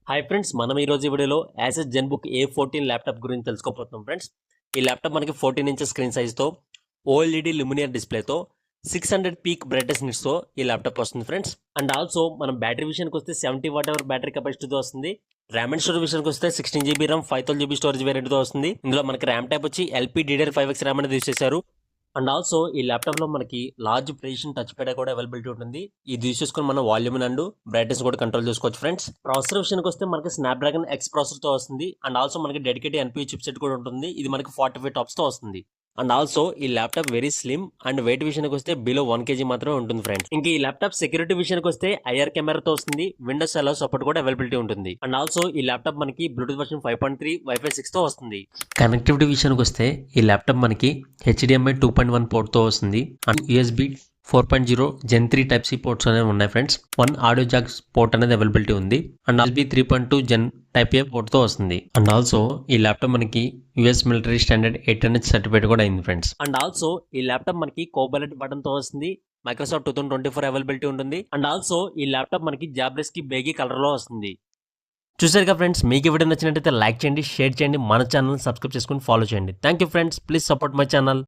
Hi friends, మనం ఈ రోజు వీడియోలో యాసెస్ జెన్బుక్ A14 ల్యాప్టాప్ గురించి తెలుసుకోబోతున్నాం ఫ్రెండ్స్. ఈ ల్యాప్టాప్ మనకి 14 ఇంచెస్ స్క్రీన్ సైజ్తో ఓఎల్ఈడి ల్యూమినియర్ డిస్ప్లేతో 600 పీక్ బ్రైట్నెస్ నిట్స్తో ఈ ల్యాప్టాప్ వస్తుంది ఫ్రెండ్స్. అండ్ ఆల్సో మనం బ్యాటరీ విషయానికి వస్తే 70 వాట్ అవర్ బ్యాటరీ కెపాసిటీతో వస్తుంది. ర్యామ్ అండ్ స్టోరేజ్ విషయానికి వస్తే 16 GB ర్యామ్ 512 GB స్టోరేజ్ వేరియంట్తో వస్తుంది. ఇందులో మనకి ర్యామ్ టైప్ వచ్చి LPDDR5X ర్యామ్ అనేది యూస్ చేశారు. అండ్ ఆల్సో ఈ ల్యాప్టాప్ లో మనకి లార్జ్ ప్రెసిషన్ టచ్ ప్యాడ్ కూడా అవైలబిలిటీ ఉంటుంది. ఇది యూస్ చేసుకుని మనం వాల్యూమ్ అండ్ బ్రైట్నెస్ కూడా కంట్రోల్ చేసుకోవచ్చు ఫ్రెండ్స్. ప్రాసెసర్ విషయానికి వస్తే మనకి స్నాప్డ్రాగన్ X ప్రాసెసర్ తో వస్తుంది. అండ్ ఆల్సో మనకి డెడికేటెడ్ NPU చిప్ సెట్ కూడా ఉంటుంది. ఇది మనకి 45 టాప్స్ తో వస్తుంది. అండ్ ఆల్సో ఈ laptop very slim and weight విషయానికి వస్తే బిలో 1 kg మాత్రమే ఉంటుంది ఫ్రెండ్స్. ఇంకా ఈ ల్యాప్టాప్ సెక్యూరిటీ విషయానికి వస్తే IR కెమెరాతో వస్తుంది. విండోస్ అలో సపోర్ట్ కూడా అవైలబిలిటీ ఉంటుంది. అండ్ ఆల్సో ఈ ల్యాప్టాప్ మనకి బ్లూటూత్ వర్షన్ 5.3 వైఫై 6 తో వస్తుంది. కనెక్టివిటీ విషయానికి వస్తే ఈ ల్యాప్టాప్ మనకి HDMI 2.1 పోర్ట్ తో వస్తుంది. And USB 4.0 Gen 3 Type C ports అనేవి ఉన్నాయి ఫ్రెండ్స్. 1 ఆడియో జాక్ పోర్ట్ అనేది అవైలబిలిటీ ఉంది. And USB 3.2 Gen Type A port తో వస్తుంది. అండ్ ఆల్సో ఈ ల్యాప్టాప్ మనకి US మిలిటరీ స్టాండర్డ్ 800 సర్టిఫికేట్ కూడా అయింది ఫ్రెండ్స్. అండ్ ఆల్సో ఈ ల్యాప్టాప్ మనకి కోబాలెట్ బటన్ తో వస్తుంది. మైక్రోసాఫ్ట్ 2024 అవైలబిలిటీ ఉంటుంది. అండ్ ఆల్సో ఈ ల్యాప్టాప్ మనకి జాబ్లెస్ కి బేగీ కలర్ లో వస్తుంది. చూసారుగా ఫ్రెండ్స్, మీకు వీడియో నచ్చినట్టయితే లైక్ చేయండి, షేర్ చేయండి, మన ఛానల్ సబ్స్క్రైబ్ చేసుకుని ఫాలో చేయండి. Thank you friends, please support my channel.